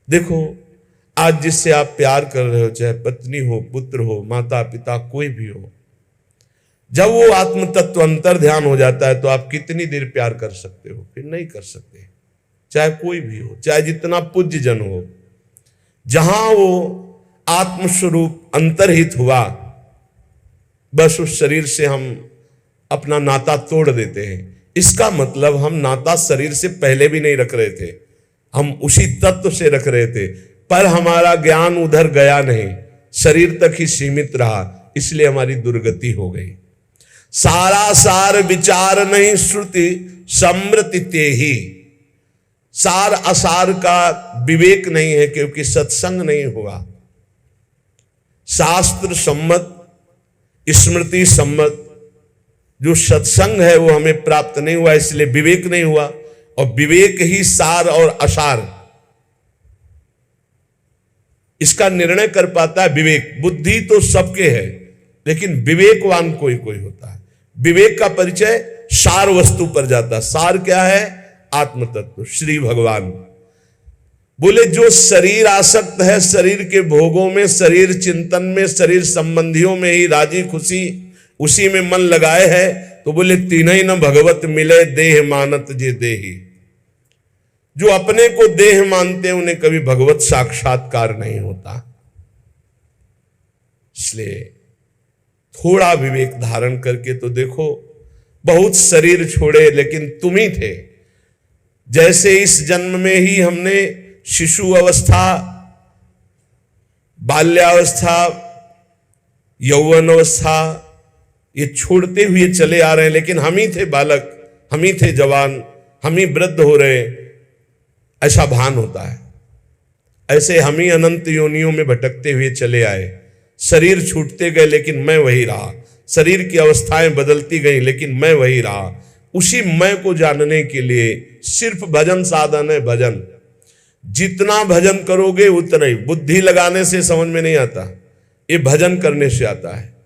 देखो, आज जिससे आप प्यार कर रहे हो, चाहे पत्नी हो, पुत्र हो, माता पिता, कोई भी हो, जब वो आत्म तत्व अंतर ध्यान हो जाता है तो आप कितनी देर प्यार कर सकते हो? फिर नहीं कर सकते। चाहे कोई भी हो, चाहे जितना पूज्य जन हो, जहां वो आत्मस्वरूप अंतर्हित हुआ, बस उस शरीर से हम अपना नाता तोड़ देते हैं। इसका मतलब हम नाता शरीर से पहले भी नहीं रख रहे थे, हम उसी तत्व से रख रहे थे, पर हमारा ज्ञान उधर गया नहीं, शरीर तक ही सीमित रहा, इसलिए हमारी दुर्गति हो गई। सारा सार विचार नहीं श्रुति समृति ते ही। सार असार का विवेक नहीं है, क्योंकि सत्संग नहीं हुआ। शास्त्र सम्मत, स्मृति सम्मत जो सत्संग है वो हमें प्राप्त नहीं हुआ, इसलिए विवेक नहीं हुआ। और विवेक ही सार और असार, इसका निर्णय कर पाता है विवेक। बुद्धि तो सबके है, लेकिन विवेकवान कोई कोई होता है। विवेक का परिचय सार वस्तु पर जाता है। सार क्या है? आत्म तत्व, श्री भगवान। बोले जो शरीर आसक्त है, शरीर के भोगों में, शरीर चिंतन में, शरीर संबंधियों में ही राजी खुशी उसी में मन लगाए है, तो बोले तीन ही न भगवत मिले देह मानत जे देही। जो अपने को देह मानते हैं उन्हें कभी भगवत साक्षात्कार नहीं होता। इसलिए थोड़ा विवेक धारण करके तो देखो, बहुत शरीर छोड़े लेकिन तुम ही थे। जैसे इस जन्म में ही हमने शिशु अवस्था, बाल्यावस्था, यौवन अवस्था ये छोड़ते हुए चले आ रहे हैं, लेकिन हम ही थे बालक, हम ही थे जवान, हम ही वृद्ध हो रहे, ऐसा भान होता है। ऐसे हम ही अनंत योनियों में भटकते हुए चले आए। शरीर छूटते गए लेकिन मैं वही रहा, शरीर की अवस्थाएं बदलती गई लेकिन मैं वही रहा। उसी मैं को जानने के लिए सिर्फ भजन साधन है। भजन जितना भजन करोगे उतना ही, बुद्धि लगाने से समझ में नहीं आता, ये भजन करने से आता है।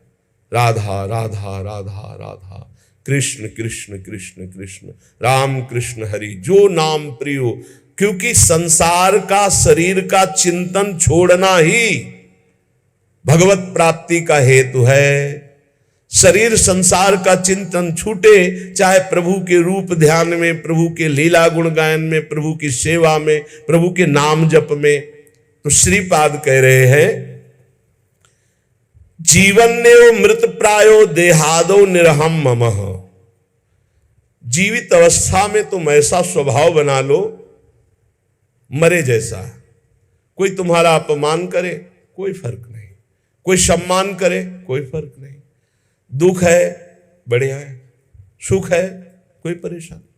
राधा राधा राधा राधा, कृष्ण कृष्ण कृष्ण कृष्ण, राम कृष्ण हरि, जो नाम प्रियो। क्योंकि संसार का, शरीर का चिंतन छोड़ना ही भगवत प्राप्ति का हेतु है। शरीर संसार का चिंतन छूटे, चाहे प्रभु के रूप ध्यान में, प्रभु के लीला गुण गायन में, प्रभु की सेवा में, प्रभु के नाम जप में। तो श्रीपाद कह रहे हैं, जीवन ने मृत प्रायो देहादो निरहम ममः। जीवित अवस्था में तुम ऐसा स्वभाव बना लो मरे जैसा। कोई तुम्हारा अपमान करे कोई फर्क नहीं, कोई सम्मान करे कोई फर्क नहीं। दुख है बढ़िया है, सुख है कोई परेशानी,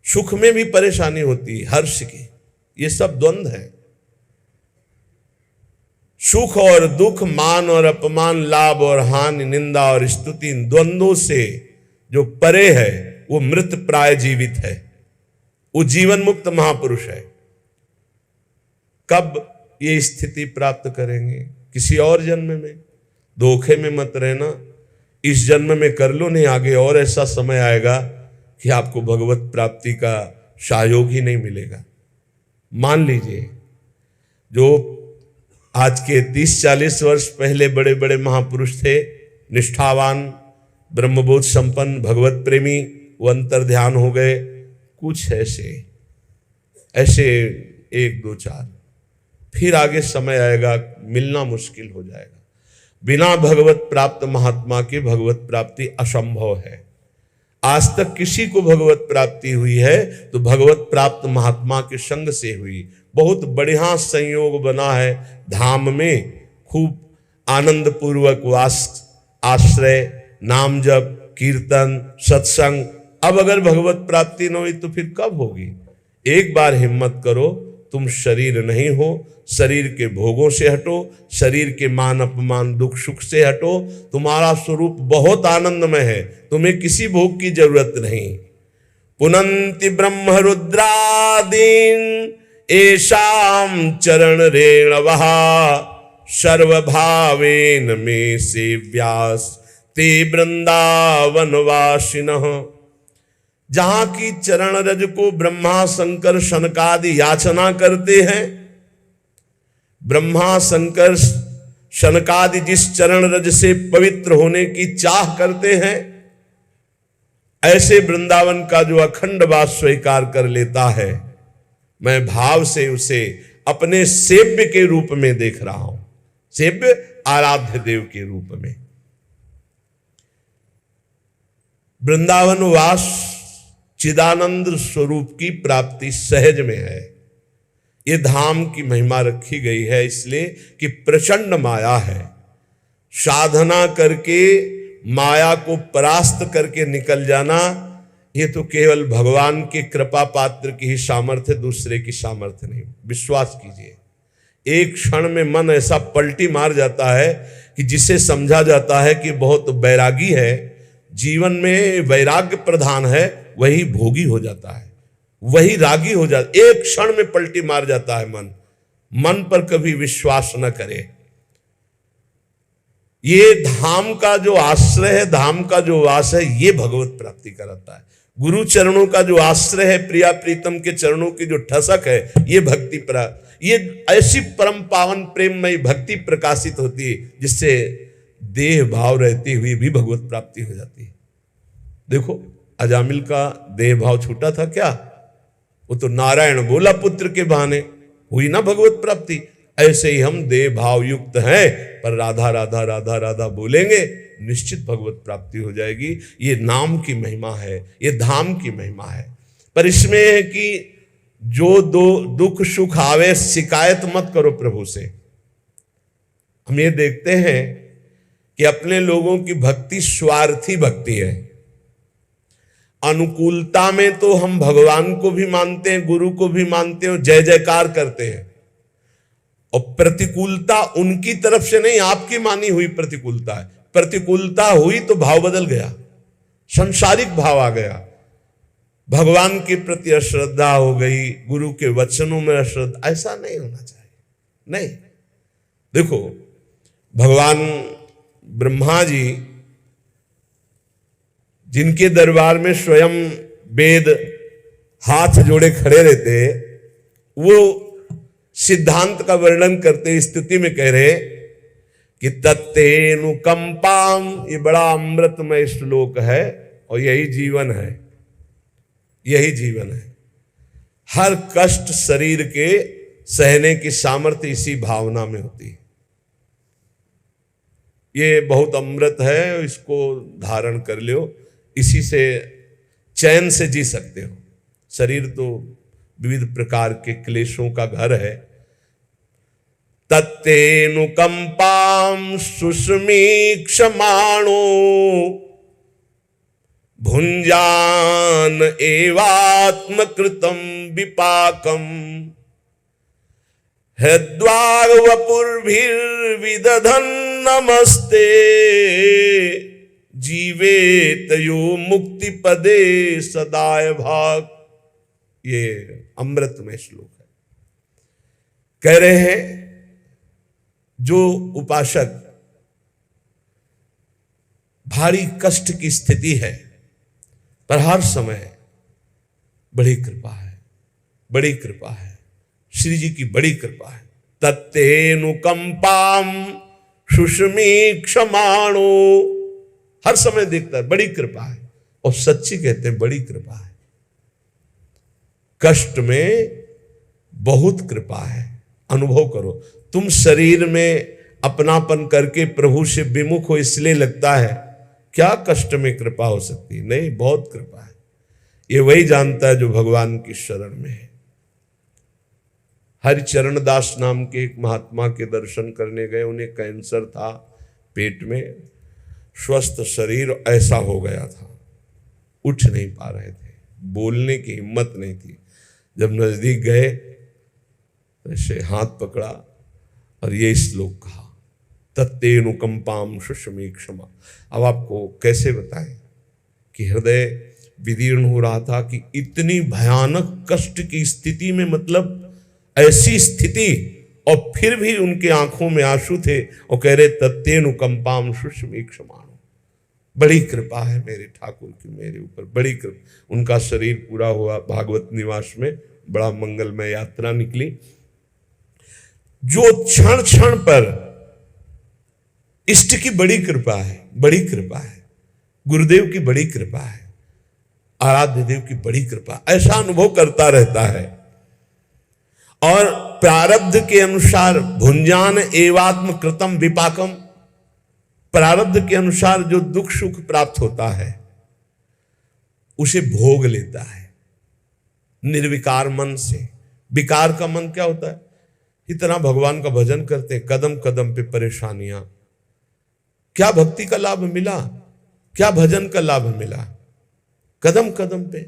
सुख में भी परेशानी होती है, हर्ष की, ये सब द्वंद्व है। सुख और दुख, मान और अपमान, लाभ और हानि, निंदा और स्तुति, इन द्वंद्वों से जो परे है वो मृत प्राय जीवित है, वो जीवन मुक्त महापुरुष है। कब ये स्थिति प्राप्त करेंगे? किसी और जन्म में। धोखे में मत रहना, इस जन्म में कर लो, नहीं आगे और ऐसा समय आएगा कि आपको भगवत प्राप्ति का सहयोग ही नहीं मिलेगा। मान लीजिए, जो आज के 30-40 वर्ष पहले बड़े बड़े महापुरुष थे, निष्ठावान, ब्रह्मबोध संपन्न, भगवत प्रेमी, वो अंतर ध्यान हो गए। कुछ ऐसे 1, 2, 4, फिर आगे समय आएगा मिलना मुश्किल हो जाएगा। बिना भगवत प्राप्त महात्मा के भगवत प्राप्ति असंभव है। आज तक किसी को भगवत प्राप्ति हुई है तो भगवत प्राप्त महात्मा के संग से हुई। बहुत बढ़िया संयोग बना है धाम में, खूब आनंद पूर्वक वास, आश्रय, नाम जप, कीर्तन, सत्संग। अब अगर भगवत प्राप्ति न हुई तो फिर कब होगी? एक बार हिम्मत करो, तुम शरीर नहीं हो, शरीर के भोगों से हटो, शरीर के मान अपमान दुख सुख से हटो। तुम्हारा स्वरूप बहुत आनंदमय है, तुम्हें किसी भोग की जरूरत नहीं। पुनंति ब्रह्म रुद्रादीन एषाम चरण रेणवः सर्वभावेन मे सेव्यास ते वृंदावन वासिनः। जहां की चरण रज को ब्रह्मा शंकर शनकादि याचना करते हैं, ब्रह्मा शंकर शनकादि जिस चरण रज से पवित्र होने की चाह करते हैं, ऐसे वृंदावन का जो अखंड वास स्वीकार कर लेता है, मैं भाव से उसे अपने सेव्य के रूप में देख रहा हूं, सेव्य आराध्य देव के रूप में। वृंदावन वास चिदानंद स्वरूप की प्राप्ति सहज में है। ये धाम की महिमा रखी गई है इसलिए कि प्रचंड माया है। साधना करके माया को परास्त करके निकल जाना, ये तो केवल भगवान के कृपा पात्र की ही सामर्थ्य, दूसरे की सामर्थ्य नहीं। विश्वास कीजिए, एक क्षण में मन ऐसा पलटी मार जाता है कि जिसे समझा जाता है कि बहुत बैरागी है, जीवन में वैराग्य प्रधान है, वही भोगी हो जाता है, वही रागी हो जाता है। एक क्षण में पलटी मार जाता है मन। मन पर कभी विश्वास न करे। ये धाम का जो आश्रय है, धाम का जो वास है, ये भगवत प्राप्ति कराता है। गुरु चरणों का जो आश्रय है, प्रिया प्रीतम के चरणों की जो ठसक है, ये भक्ति ये ऐसी परम पावन प्रेममयी भक्ति प्रकाशित होती है जिससे देह भाव रहते हुए भी भगवत प्राप्ति हो जाती है। देखो, अजामिल का देह भाव छूटा था क्या? वो तो नारायण बोला पुत्र के बहाने, हुई ना भगवत प्राप्ति। ऐसे ही हम देह भाव युक्त हैं, पर राधा राधा राधा राधा बोलेंगे, निश्चित भगवत प्राप्ति हो जाएगी। ये नाम की महिमा है, ये धाम की महिमा है। पर इसमें है कि जो दुख सुख आवे, शिकायत मत करो प्रभु से। हम ये देखते हैं कि अपने लोगों की भक्ति स्वार्थी भक्ति है। अनुकूलता में तो हम भगवान को भी मानते हैं, गुरु को भी मानते हैं, जय जयकार करते हैं, और प्रतिकूलता उनकी तरफ से नहीं, आपकी मानी हुई प्रतिकूलता है। प्रतिकूलता हुई तो भाव बदल गया, संसारिक भाव आ गया, भगवान के प्रति अश्रद्धा हो गई, गुरु के वचनों में अश्रद्धा। ऐसा नहीं होना चाहिए। नहीं, देखो, भगवान ब्रह्मा जी जिनके दरबार में स्वयं वेद हाथ जोड़े खड़े रहते, वो सिद्धांत का वर्णन करते स्तुति में कह रहे कि तत्तेनुकंपाम, ये बड़ा अमृतमय श्लोक है और यही जीवन है, यही जीवन है। हर कष्ट शरीर के सहने की सामर्थ्य इसी भावना में होती है। ये बहुत अमृत है, इसको धारण कर लो, इसी से चैन से जी सकते हो। शरीर तो विविध प्रकार के क्लेशों का घर है। तत्तेनुकंपाम सुस्मीक्षमाणो भुंजान एवात्मकृतं विपाकम हृद्वागवपुर्भिर्विदधन् नमस्ते जीवेत यो मुक्ति पदे सदाय भाग। ये अमृत में श्लोक है। कह रहे हैं जो उपासक भारी कष्ट की स्थिति है, पर हर समय बड़ी कृपा है, बड़ी कृपा है, श्री जी की बड़ी कृपा है। तत्तेनुकंपाम सुस्मीक्षमाणो, हर समय देखता है, बड़ी कृपा है। और सच्ची कहते हैं बड़ी कृपा है। कष्ट में बहुत कृपा है, अनुभव करो। तुम शरीर में अपनापन करके प्रभु से विमुख हो, इसलिए लगता है क्या कष्ट में कृपा हो सकती है? नहीं, बहुत कृपा है। ये वही जानता है जो भगवान की शरण में है। हरिचरण दास नाम के एक महात्मा के दर्शन करने गए। उन्हें कैंसर था पेट में, स्वस्थ शरीर ऐसा हो गया था, उठ नहीं पा रहे थे, बोलने की हिम्मत नहीं थी। जब नजदीक गए ऐसे हाथ पकड़ा और ये श्लोक कहा, तत्तेनुकंपाम सुस्मीक्षमा। अब आपको कैसे बताएं कि हृदय विदीर्ण हो रहा था कि इतनी भयानक कष्ट की स्थिति में, मतलब ऐसी स्थिति, और फिर भी उनके आंखों में आंसू थे और कह रहे तत्तेनुकंपाम सुस्मीक्षमाणो। बड़ी कृपा है मेरे ठाकुर की मेरे ऊपर, बड़ी कृपा। उनका शरीर पूरा हुआ भागवत निवास में, बड़ा मंगलमय यात्रा निकली। जो क्षण क्षण पर इष्ट की बड़ी कृपा है, बड़ी कृपा है, गुरुदेव की बड़ी कृपा है, आराध्य देव की बड़ी कृपा, ऐसा अनुभव करता रहता है। और प्रारब्ध के अनुसार भुंजान एवात्म कृतम विपाकम, प्रारब्ध के अनुसार जो दुख सुख प्राप्त होता है उसे भोग लेता है निर्विकार मन से। विकार का मन क्या होता है? इतना भगवान का भजन करते हैं, कदम कदम पे परेशानियां, क्या भक्ति का लाभ मिला, क्या भजन का लाभ मिला? कदम कदम पे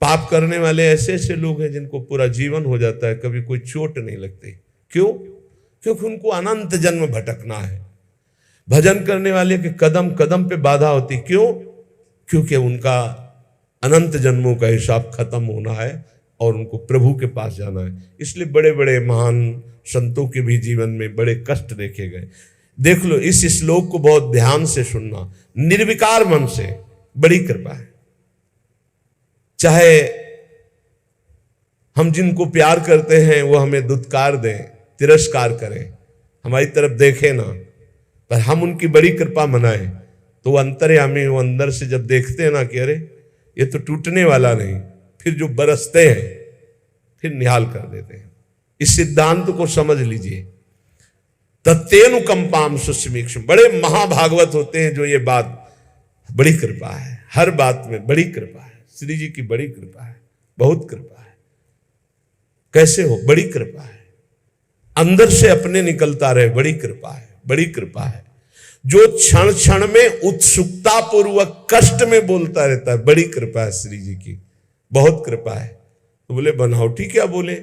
पाप करने वाले ऐसे ऐसे लोग हैं जिनको पूरा जीवन हो जाता है, कभी कोई चोट नहीं लगती। क्यों? क्योंकि उनको अनंत जन्म भटकना है। भजन करने वाले के कदम कदम पे बाधा होती, क्यों? क्योंकि उनका अनंत जन्मों का हिसाब खत्म होना है और उनको प्रभु के पास जाना है। इसलिए बड़े बड़े महान संतों के भी जीवन में बड़े कष्ट देखे गए। देख लो, इस श्लोक को बहुत ध्यान से सुनना। निर्विकार मन से बड़ी कृपा है। चाहे हम जिनको प्यार करते हैं वो हमें दुत्कार दें, तिरस्कार करें, हमारी तरफ देखें ना, पर हम उनकी बड़ी कृपा मनाएं, तो वो अंतर्यामी, वो अंदर से जब देखते हैं ना कि अरे ये तो टूटने वाला नहीं, फिर जो बरसते हैं फिर निहाल कर देते हैं। इस सिद्धांत को समझ लीजिए। तत्तेनुकंपाम सुस्मीक्षम, बड़े महाभागवत होते हैं जो ये बात, बड़ी कृपा है, हर बात में बड़ी कृपा है। श्री जी की बड़ी कृपा है, बहुत कृपा है। कैसे हो? बड़ी कृपा है, अंदर से अपने निकलता रहे, बड़ी कृपा है, बड़ी कृपा है। जो क्षण क्षण में उत्सुकता पूर्वक कष्ट में बोलता रहता है, बड़ी कृपा है श्री जी की, बहुत कृपा है। तो बोले बनावटी क्या बोले,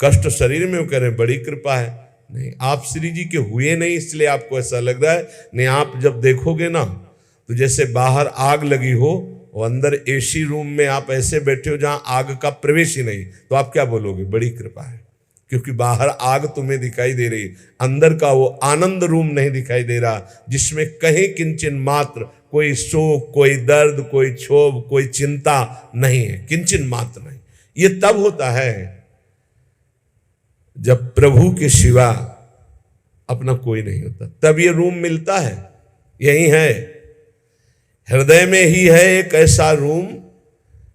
कष्ट शरीर में वो कह रहे बड़ी कृपा है। नहीं, आप श्री जी के हुए नहीं इसलिए आपको ऐसा लग रहा है। नहीं, आप जब देखोगे ना तो जैसे बाहर आग लगी हो और अंदर एसी रूम में आप ऐसे बैठे हो जहां आग का प्रवेश ही नहीं, तो आप क्या बोलोगे? बड़ी कृपा है। क्योंकि बाहर आग तुम्हें दिखाई दे रही, अंदर का वो आनंद रूम नहीं दिखाई दे रहा, जिसमें कहीं किंचन मात्र कोई शोक, कोई दर्द, कोई क्षोभ, कोई चिंता नहीं है, किंचन मात्र नहीं। ये तब होता है जब प्रभु के सिवा अपना कोई नहीं होता, तब ये रूम मिलता है। यही है, हृदय में ही है एक ऐसा रूम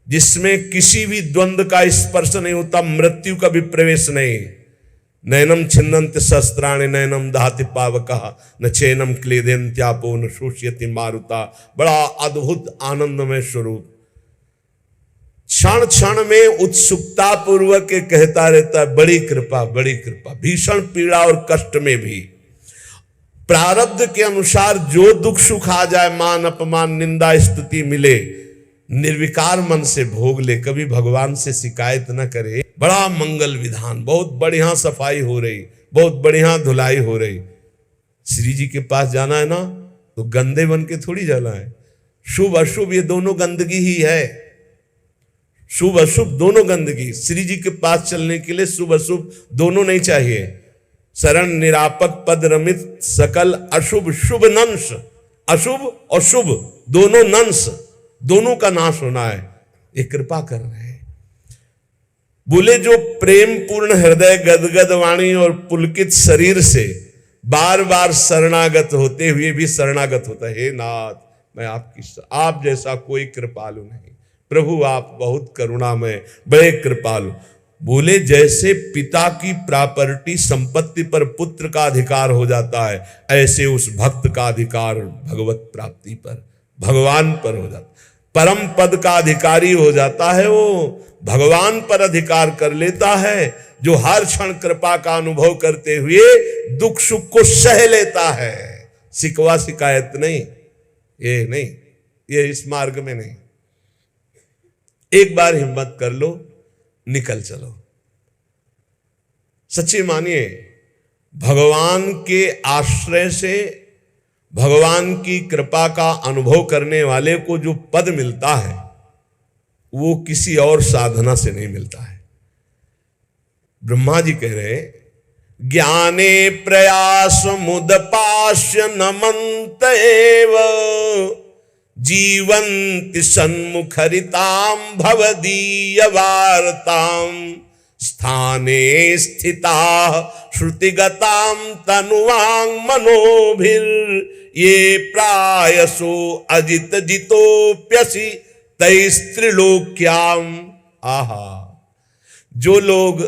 जिसमें किसी भी द्वंद्व का स्पर्श नहीं होता, मृत्यु का भी प्रवेश नहीं। नैनम छिन्नन्ति शस्त्राणि नैनम दहति पावकः न चैनम क्लेदन्त्यापो न शोष्यति मारुता। बड़ा अद्भुत आनंदमय स्वरूप, क्षण क्षण में उत्सुकता पूर्वक कहता रहता है बड़ी कृपा, बड़ी कृपा। भीषण पीड़ा और कष्ट में भी प्रारब्ध के अनुसार जो दुख सुख आ जाए, मान अपमान निंदा स्तुति मिले, निर्विकार मन से भोग ले, कभी भगवान से शिकायत न करे। बड़ा मंगल विधान, बहुत बढ़िया सफाई हो रही, बहुत बढ़िया धुलाई हो रही। श्री जी के पास जाना है ना तो गंदे बन के थोड़ी जाना है। शुभ अशुभ ये दोनों गंदगी ही है, शुभ अशुभ दोनों गंदगी। श्री जी के पास चलने के लिए शुभ अशुभ दोनों नहीं चाहिए। शरण निरापक पद रमित सकल अशुभ शुभ नंश, अशुभ और शुभ दोनों नंश, दोनों का नाश होना है। ये कृपा कर रहे हैं। बोले जो प्रेम पूर्ण हृदय गदगद वाणी और पुलकित शरीर से बार बार शरणागत होते हुए भी शरणागत होता है, हे नाथ मैं आपकी, आप जैसा कोई कृपालु नहीं प्रभु, आप बहुत करुणामय, बड़े कृपालु। बोले जैसे पिता की प्रॉपर्टी संपत्ति पर पुत्र का अधिकार हो जाता है, ऐसे उस भक्त का अधिकार भगवत प्राप्ति पर, भगवान पर हो जाता, परम पद का अधिकारी हो जाता है। वो भगवान पर अधिकार कर लेता है, जो हर क्षण कृपा का अनुभव करते हुए दुख सुख को सह लेता है। शिकवा शिकायत नहीं, ये नहीं, ये इस मार्ग में नहीं। एक बार हिम्मत कर लो, निकल चलो। सच्ची मानिए, भगवान के आश्रय से, भगवान की कृपा का अनुभव करने वाले को जो पद मिलता है वो किसी और साधना से नहीं मिलता है। ब्रह्मा जी कह रहे ज्ञाने प्रयास मुदपास्य नमन्त एव जीवन्ति सन्मुखरितां भवदीय वार्तां स्थाने स्थिता श्रुतिगतां तनुवां मनोभिर ये प्रायसो अजित जितोप्यसि तैस्त्रिलोक्याम। आहा, जो लोग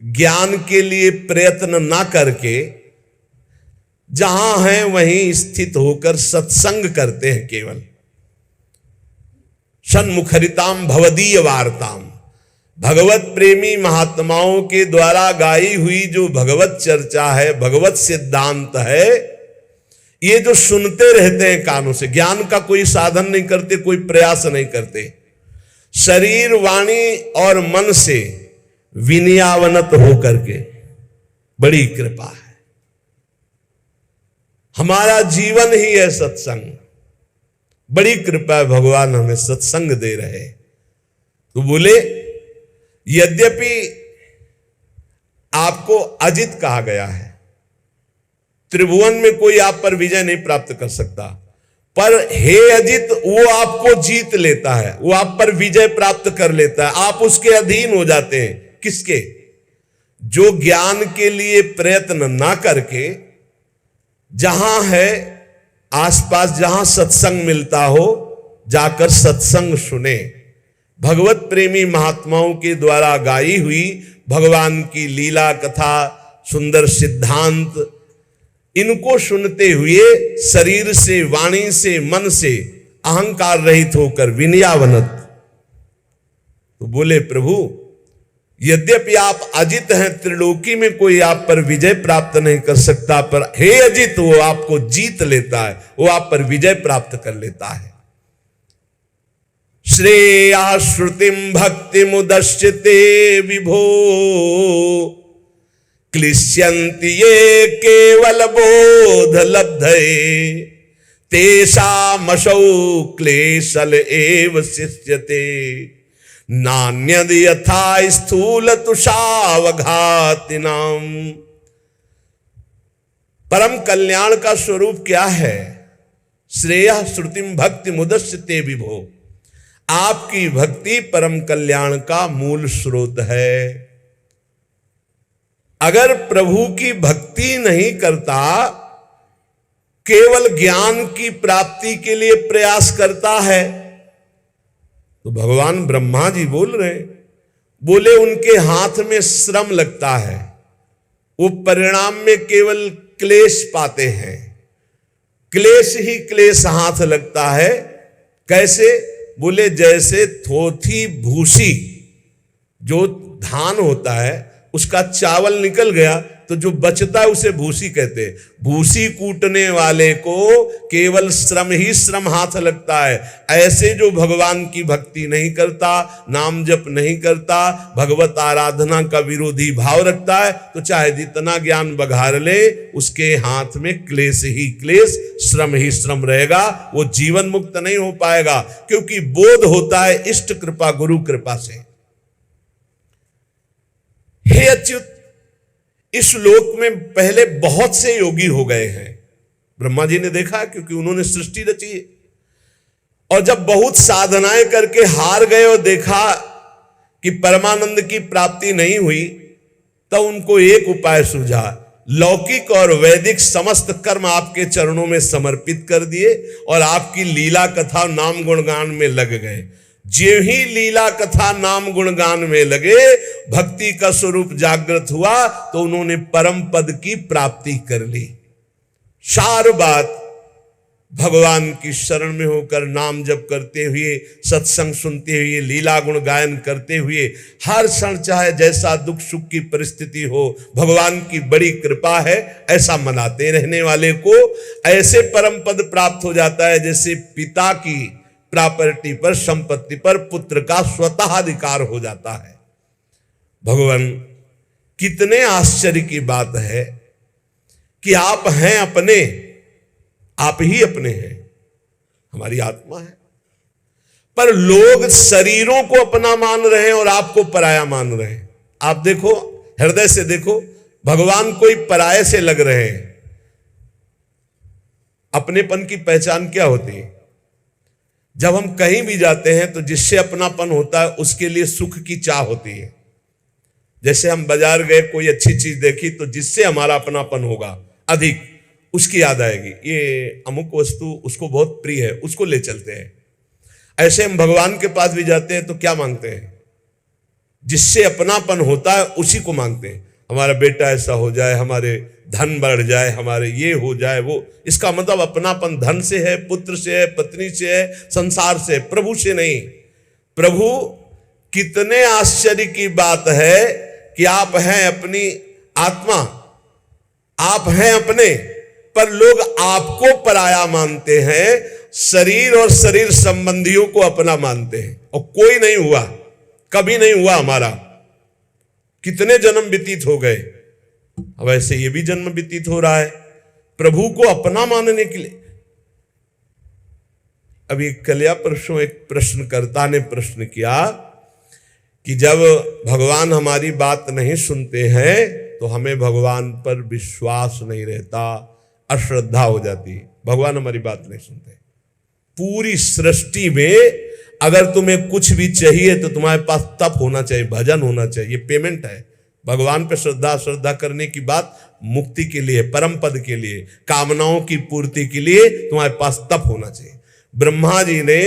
ज्ञान के लिए प्रयत्न ना करके जहां हैं वहीं स्थित होकर सत्संग करते हैं, केवल सन्मुखरिताम भवदीय वार्ताम, भगवत प्रेमी महात्माओं के द्वारा गाई हुई जो भगवत चर्चा है, भगवत सिद्धांत है, ये जो सुनते रहते हैं कानों से, ज्ञान का कोई साधन नहीं करते, कोई प्रयास नहीं करते, शरीर वाणी और मन से विनयावनत होकर के, बड़ी कृपा है। हमारा जीवन ही है सत्संग, बड़ी कृपा है, भगवान हमें सत्संग दे रहे। तो बोले यद्यपि आपको अजित कहा गया है, त्रिभुवन में कोई आप पर विजय नहीं प्राप्त कर सकता, पर हे अजित वो आपको जीत लेता है, वो आप पर विजय प्राप्त कर लेता है, आप उसके अधीन हो जाते हैं। किसके? जो ज्ञान के लिए प्रयत्न ना करके जहां है आसपास, जहां सत्संग मिलता हो, जाकर सत्संग सुने, भगवत प्रेमी महात्माओं के द्वारा गाई हुई भगवान की लीला कथा, सुंदर सिद्धांत, इनको सुनते हुए शरीर से, वाणी से, मन से अहंकार रहित होकर विनयावनत। तो बोले प्रभु यद्यपि आप अजित हैं, त्रिलोकी में कोई आप पर विजय प्राप्त नहीं कर सकता, पर हे अजित वो आपको जीत लेता है, वो आप पर विजय प्राप्त कर लेता है। श्रेया श्रुतिम भक्ति मुदश्चिते विभो क्लिश्यन्ति ये केवल बोध लब्धये तेषामसौ क्लेशल एव शिष्यते नान्यद यथा स्थूल तुषावघातिनाम। परम कल्याण का स्वरूप क्या है? श्रेयः श्रुतिम भक्ति मुदश्चिते विभो, आपकी भक्ति परम कल्याण का मूल स्रोत है। अगर प्रभु की भक्ति नहीं करता, केवल ज्ञान की प्राप्ति के लिए प्रयास करता है, तो भगवान ब्रह्मा जी बोल रहे, बोले उनके हाथ में श्रम लगता है, वो परिणाम में केवल क्लेश पाते हैं, क्लेश ही क्लेश हाथ लगता है। कैसे? बोले जैसे थोथी भूसी, जो धान होता है उसका चावल निकल गया तो जो बचता है उसे भूसी कहते हैं। भूसी कूटने वाले को केवल श्रम ही श्रम हाथ लगता है। ऐसे जो भगवान की भक्ति नहीं करता, नाम जप नहीं करता, भगवत आराधना का विरोधी भाव रखता है, तो चाहे जितना ज्ञान बघार ले, उसके हाथ में क्लेश ही क्लेश, श्रम ही श्रम रहेगा, वो जीवन मुक्त नहीं हो पाएगा। क्योंकि बोध होता है इष्ट कृपा, गुरु कृपा से। हे अच्युत, इस लोक में पहले बहुत से योगी हो गए हैं, ब्रह्मा जी ने देखा, क्योंकि उन्होंने सृष्टि रची। और जब बहुत साधनाएं करके हार गए और देखा कि परमानंद की प्राप्ति नहीं हुई, तब उनको एक उपाय सूझा। लौकिक और वैदिक समस्त कर्म आपके चरणों में समर्पित कर दिए और आपकी लीला कथा नाम गुणगान में लग गए। जो ही लीला कथा नाम गुणगान में लगे, भक्ति का स्वरूप जागृत हुआ, तो उन्होंने परम पद की प्राप्ति कर ली। सार बात भगवान की शरण में होकर नाम जप करते हुए, सत्संग सुनते हुए, लीला गुण गायन करते हुए, हर क्षण चाहे जैसा दुख सुख की परिस्थिति हो, भगवान की बड़ी कृपा है, ऐसा मनाते रहने वाले को ऐसे परम पद प्राप्त हो जाता है जैसे पिता की प्रॉपर्टी पर, संपत्ति पर पुत्र का स्वतः अधिकार हो जाता है। भगवान, कितने आश्चर्य की बात है कि आप हैं अपने, आप ही अपने हैं, हमारी आत्मा है, पर लोग शरीरों को अपना मान रहे हैं और आपको पराया मान रहे हैं। आप देखो, हृदय से देखो, भगवान कोई पराये से लग रहे हैं। अपनेपन की पहचान क्या होती है? जब हम कहीं भी जाते हैं तो जिससे अपनापन होता है उसके लिए सुख की चाह होती है। जैसे हम बाजार गए, कोई अच्छी चीज देखी तो जिससे हमारा अपनापन होगा अधिक, उसकी याद आएगी, ये अमुक वस्तु उसको बहुत प्रिय है, उसको ले चलते हैं। ऐसे हम भगवान के पास भी जाते हैं तो क्या मांगते हैं? जिससे अपनापन होता है उसी को मांगते हैं। हमारा बेटा ऐसा हो जाए, हमारे धन बढ़ जाए, हमारे ये हो जाए वो। इसका मतलब अपनापन धन से है, पुत्र से है, पत्नी से है, संसार से, प्रभु से नहीं। प्रभु, कितने आश्चर्य की बात है कि आप हैं अपनी आत्मा, आप हैं अपने, पर लोग आपको पराया मानते हैं, शरीर और शरीर संबंधियों को अपना मानते हैं। और कोई नहीं हुआ, कभी नहीं हुआ हमारा। कितने जन्म व्यतीत हो गए, अब ऐसे ये भी जन्म व्यतीत हो रहा है प्रभु को अपना मानने के लिए। अभी कल्या परसों एक प्रश्नकर्ता ने प्रश्न किया कि जब भगवान हमारी बात नहीं सुनते हैं तो हमें भगवान पर विश्वास नहीं रहता, अश्रद्धा हो जाती है। भगवान हमारी बात नहीं सुनते। पूरी सृष्टि में अगर तुम्हें कुछ भी चाहिए तो तुम्हारे पास तप होना चाहिए, भजन होना चाहिए, पेमेंट है। भगवान पे श्रद्धा करने की बात मुक्ति के लिए, परम पद के लिए, कामनाओं की पूर्ति के लिए तुम्हारे पास तप होना चाहिए। ब्रह्मा जी ने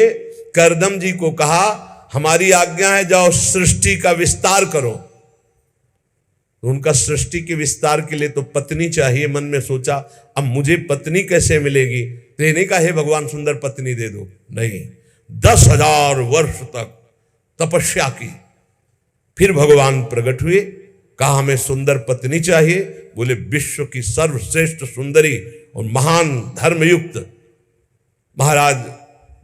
करदम जी को कहा, हमारी आज्ञा है जाओ सृष्टि का विस्तार करो। तो उनका सृष्टि के विस्तार के लिए तो पत्नी चाहिए। मन में सोचा अब मुझे पत्नी कैसे मिलेगी? तो ये नहीं कहा हे भगवान सुंदर पत्नी दे दो, नहीं, 10,000 वर्ष तक तपस्या की। फिर भगवान प्रकट हुए, कहा हमें सुंदर पत्नी चाहिए। बोले विश्व की सर्वश्रेष्ठ सुंदरी और महान धर्मयुक्त महाराज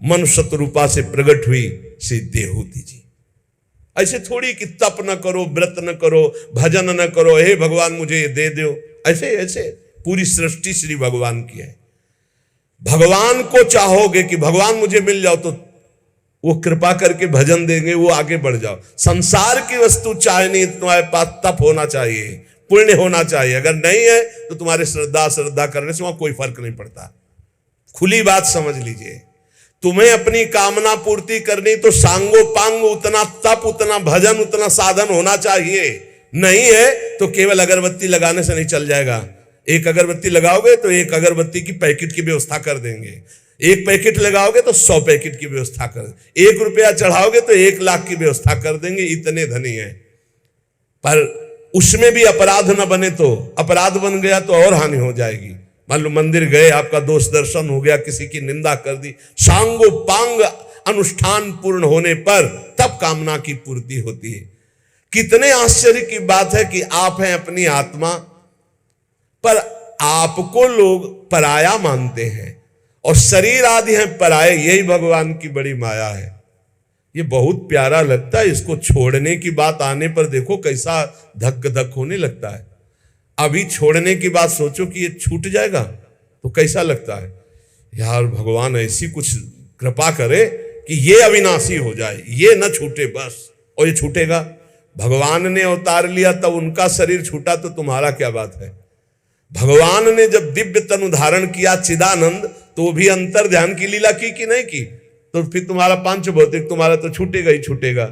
मनुष्य रूपा से प्रकट हुई श्री देहूति जी। ऐसे थोड़ी कि तप न करो, व्रत न करो, भजन न करो, हे भगवान मुझे ये दे दो, ऐसे ऐसे पूरी सृष्टि श्री भगवान की है। भगवान को चाहोगे कि भगवान मुझे मिल जाओ तो वो कृपा करके भजन देंगे, वो आगे बढ़ जाओ। संसार की वस्तु चाहनी, तुम्हारे पास तप होना चाहिए, पुण्य होना चाहिए। अगर नहीं है तो तुम्हारे श्रद्धा करने से वहां कोई फर्क नहीं पड़ता। खुली बात समझ लीजिए, तुम्हें अपनी कामना पूर्ति करनी तो सांगो पांग उतना तप, उतना भजन, उतना साधन होना चाहिए। नहीं है तो केवल अगरबत्ती लगाने से नहीं चल जाएगा। एक अगरबत्ती लगाओगे तो एक अगरबत्ती की पैकेट की व्यवस्था कर देंगे, एक पैकेट लगाओगे तो 100 पैकेट की व्यवस्था कर देंगे, 1 रुपया चढ़ाओगे तो 1 लाख की व्यवस्था कर देंगे, इतने धनी है। पर उसमें भी अपराध न बने तो, अपराध बन गया तो और हानि हो जाएगी। मान लो मंदिर गए, आपका दोष दर्शन हो गया, किसी की निंदा कर दी, सांगो पांग अनुष्ठान पूर्ण होने पर तब कामना की पूर्ति होती है। कितने आश्चर्य की बात है कि आप हैं अपनी आत्मा, पर आपको लोग पराया मानते हैं और शरीर आदि हैं पराये। यही भगवान की बड़ी माया है। ये बहुत प्यारा लगता है। इसको छोड़ने की बात आने पर देखो कैसा धक धक होने लगता है। अभी छोड़ने की बात सोचो कि ये छूट जाएगा तो कैसा लगता है। यार भगवान ऐसी कुछ कृपा करे कि ये अविनाशी हो जाए, ये न छूटे बस। और ये छूटेगा। भगवान ने अवतार लिया तब उनका शरीर छूटा तो तुम्हारा क्या बात है। भगवान ने जब दिव्य तनु धारण किया चिदानंद, तो भी अंतर ध्यान की लीला की कि नहीं की? तो फिर तुम्हारा पांच भौतिक तुम्हारा तो छूटेगा ही छूटेगा।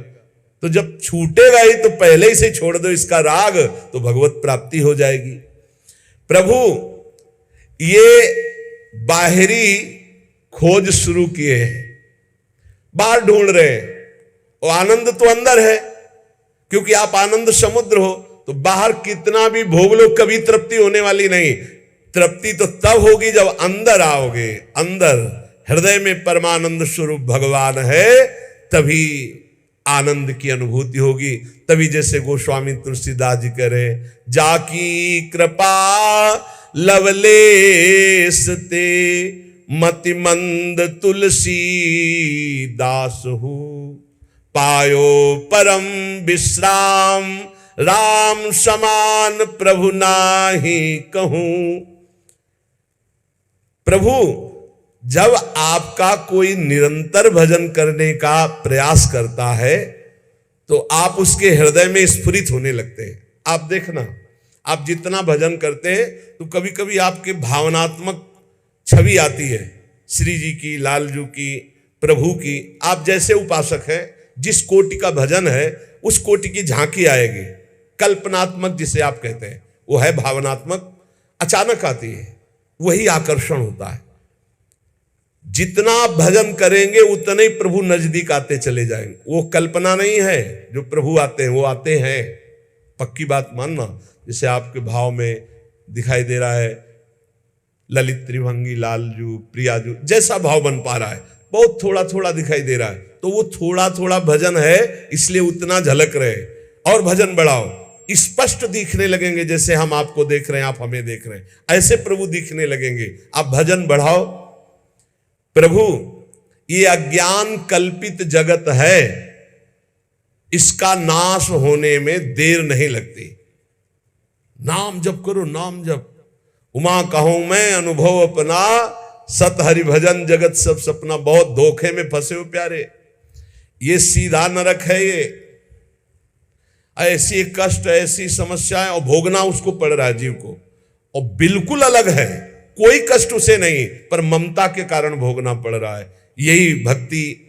तो जब छूटेगा ही तो पहले ही से छोड़ दो इसका राग, तो भगवत प्राप्ति हो जाएगी। प्रभु ये बाहरी खोज शुरू किए हैं, बाहर ढूंढ रहे हैं, और आनंद तो अंदर है। क्योंकि आप आनंद समुद्र हो, तो बाहर कितना भी भोग लो कभी तृप्ति होने वाली नहीं। तृप्ति तो तब होगी जब अंदर आओगे। अंदर हृदय में परमानंद स्वरूप भगवान है, तभी आनंद की अनुभूति होगी। तभी जैसे गोस्वामी तुलसीदास जी कह रहे, जाकी कृपा लवलेश ते मति मंद तुलसी दास हो, पायो परम विश्राम राम समान प्रभु नाही कहूं। प्रभु जब आपका कोई निरंतर भजन करने का प्रयास करता है तो आप उसके हृदय में स्फुरित होने लगते हैं। आप देखना, आप जितना भजन करते हैं तो कभी कभी आपके भावनात्मक छवि आती है श्री जी की, लालजू की, प्रभु की। आप जैसे उपासक हैं, जिस कोटि का भजन है उस कोटि की झांकी आएगी। कल्पनात्मक जिसे आप कहते हैं वो है भावनात्मक, अचानक आती है, वही आकर्षण होता है। जितना आप भजन करेंगे उतने ही प्रभु नजदीक आते चले जाएंगे। वो कल्पना नहीं है, जो प्रभु आते हैं वो आते हैं, पक्की बात मानना। जैसे आपके भाव में दिखाई दे रहा है ललित, त्रिभंगी, लालजू, प्रियाजू, जैसा भाव बन पा रहा है, बहुत थोड़ा थोड़ा दिखाई दे रहा है, तो वो थोड़ा थोड़ा भजन है, इसलिए उतना झलक रहे। और भजन बढ़ाओ, स्पष्ट दिखने लगेंगे, जैसे हम आपको देख रहे हैं, आप हमें देख रहे हैं, ऐसे प्रभु दिखने लगेंगे। आप भजन बढ़ाओ। प्रभु, ये अज्ञान कल्पित जगत है, इसका नाश होने में देर नहीं लगती। नाम जप करो, नाम जप। उमा कहूं मैं अनुभव अपना, सत हरि भजन जगत सब सपना। बहुत धोखे में फंसे हो प्यारे, ये सीधा नरक है। ये ऐसी कष्ट, ऐसी समस्याएं, और भोगना उसको पड़ रहा है जीव को, और बिल्कुल अलग है, कोई कष्ट उसे नहीं, पर ममता के कारण भोगना पड़ रहा है। यही भक्ति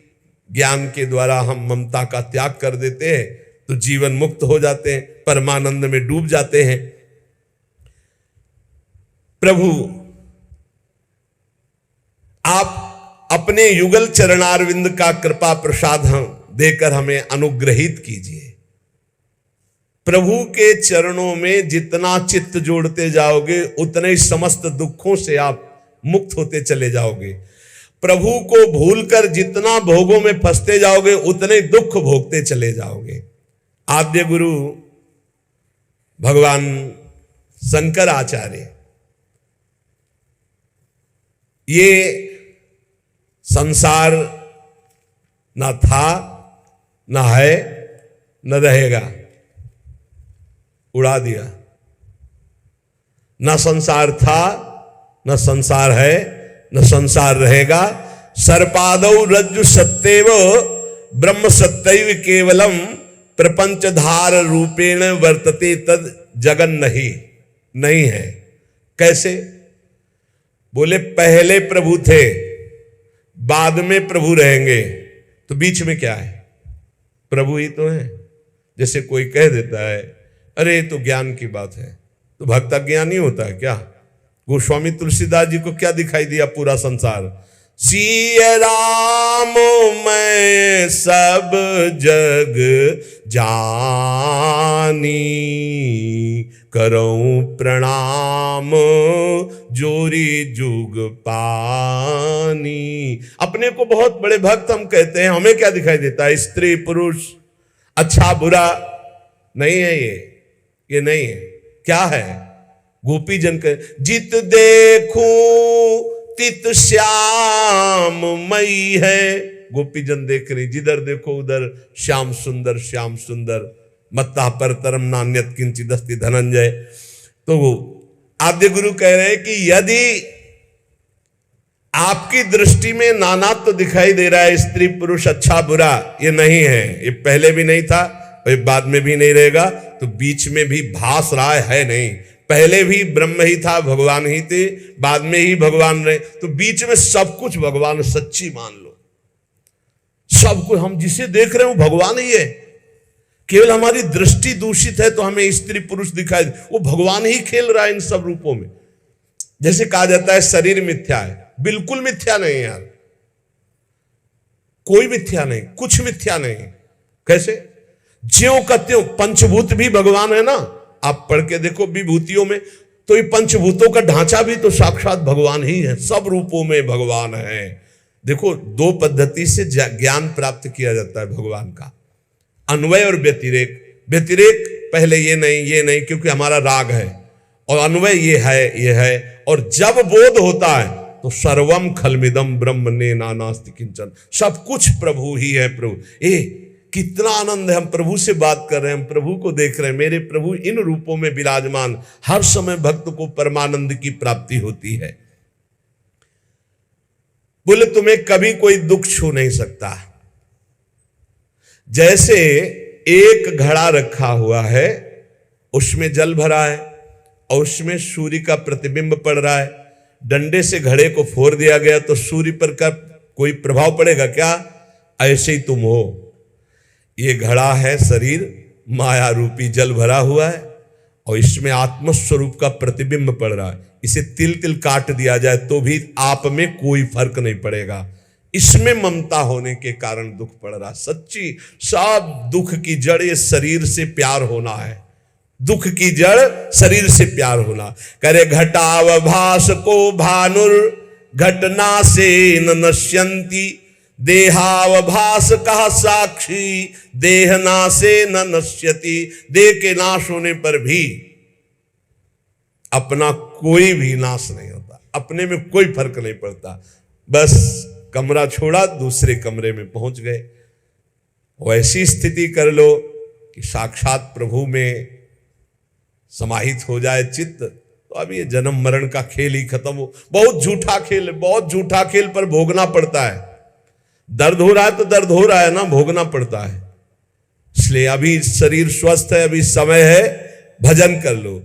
ज्ञान के द्वारा हम ममता का त्याग कर देते हैं तो जीवन मुक्त हो जाते हैं, परमानंद में डूब जाते हैं। प्रभु, आप अपने युगल चरणारविंद का कृपा प्रसाद देकर हमें अनुग्रहित कीजिए। प्रभु के चरणों में जितना चित्त जोड़ते जाओगे उतने ही समस्त दुखों से आप मुक्त होते चले जाओगे। प्रभु को भूलकर जितना भोगों में फंसते जाओगे उतने दुख भोगते चले जाओगे। आद्य गुरु भगवान शंकराचार्य, ये संसार न था, न है, न रहेगा, उड़ा दिया। न संसार था, न संसार है, न संसार रहेगा। सर्पादौ रज्जु सत्येव ब्रह्म सत्यैव केवलम प्रपंचधार रूपेण वर्तते तद जगन नहीं है। कैसे? बोले पहले प्रभु थे, बाद में प्रभु रहेंगे, तो बीच में क्या है? प्रभु ही तो है। जैसे कोई कह देता है अरे ये तो ज्ञान की बात है, तो भक्त अज्ञानी होता है क्या? गोस्वामी तुलसीदास जी को क्या दिखाई दिया पूरा संसार? सिय राम मैं सब जग जानी, करऊं प्रणाम जोरी जुग पानी। अपने को बहुत बड़े भक्त हम कहते हैं, हमें क्या दिखाई देता है? स्त्री पुरुष, अच्छा बुरा नहीं है, ये नहीं है। क्या है? गोपी जन के जित देखूं तित श्याम मई है। गोपी जन देख रही, जिधर देखो उधर श्याम सुंदर, श्याम सुंदर। मत्ता पर तरम नान्यत किंचित अस्ति धनंजय। तो आद्य गुरु कह रहे हैं कि यदि आपकी दृष्टि में नानात्व तो दिखाई दे रहा है, स्त्री पुरुष, अच्छा बुरा, ये नहीं है, ये पहले भी नहीं था और बाद में भी नहीं रहेगा, तो बीच में भी भास रहा है नहीं। पहले भी ब्रह्म ही था, भगवान ही थे, बाद में ही भगवान रहे, तो बीच में सब कुछ भगवान। सच्ची मान लो, सब कुछ हम जिसे देख रहे हो भगवान ही है। केवल हमारी दृष्टि दूषित है तो हमें स्त्री पुरुष दिखाई दे, वो भगवान ही खेल रहा है इन सब रूपों में। जैसे कहा जाता है शरीर मिथ्या है, बिल्कुल मिथ्या नहीं यार, कोई मिथ्या नहीं, कुछ मिथ्या नहीं। कैसे? ज्यों का त्यों, पंचभूत भी भगवान है ना। आप पढ़ के देखो विभूतियों में, तो ये पंचभूतों का ढांचा भी तो साक्षात भगवान ही है, सब रूपों में भगवान है। देखो, दो पद्धति से ज्ञान प्राप्त किया जाता है भगवान का, अन्वय और व्यतिरेक। व्यतिरेक पहले ये नहीं, क्योंकि हमारा राग है, और अन्वय ये है। और जब बोध होता है तो सर्वम खलमिदम ब्रह्म ने नानास्ति किंचन, सब कुछ प्रभु ही है। प्रभु, कितना आनंद है, हम प्रभु से बात कर रहे हैं, हम प्रभु को देख रहे हैं। मेरे प्रभु इन रूपों में विराजमान, हर समय भक्त को परमानंद की प्राप्ति होती है। बोले तुम्हें कभी कोई दुख छू नहीं सकता। जैसे एक घड़ा रखा हुआ है, उसमें जल भरा है, और उसमें सूर्य का प्रतिबिंब पड़ रहा है। डंडे से घड़े को फोड़ दिया गया तो सूर्य पर का कोई प्रभाव पड़ेगा क्या? ऐसे ही तुम हो। ये घड़ा है शरीर, माया रूपी जल भरा हुआ है और इसमें आत्मस्वरूप का प्रतिबिंब पड़ रहा है। इसे तिल तिल काट दिया जाए तो भी आप में कोई फर्क नहीं पड़ेगा। इसमें ममता होने के कारण दुख पड़ रहा। सच्ची सब दुख की जड़ ये शरीर से प्यार होना है। दुख की जड़ शरीर से प्यार होना। करे घटावभास को भानुर घटना से न नश्यंती, देहावभास कहा साक्षी देहना से न नश्यति। देह के नाश होने पर भी अपना कोई भी नाश नहीं होता, अपने में कोई फर्क नहीं पड़ता। बस कमरा छोड़ा, दूसरे कमरे में पहुंच गए। वैसी स्थिति कर लो कि साक्षात प्रभु में समाहित हो जाए चित्त, तो अब ये जन्म मरण का खेल ही खत्म हो। बहुत झूठा खेल है, बहुत झूठा खेल, पर भोगना पड़ता है। दर्द हो रहा है तो दर्द हो रहा है ना, भोगना पड़ता है। इसलिए अभी शरीर स्वस्थ है, अभी समय है, भजन कर लो।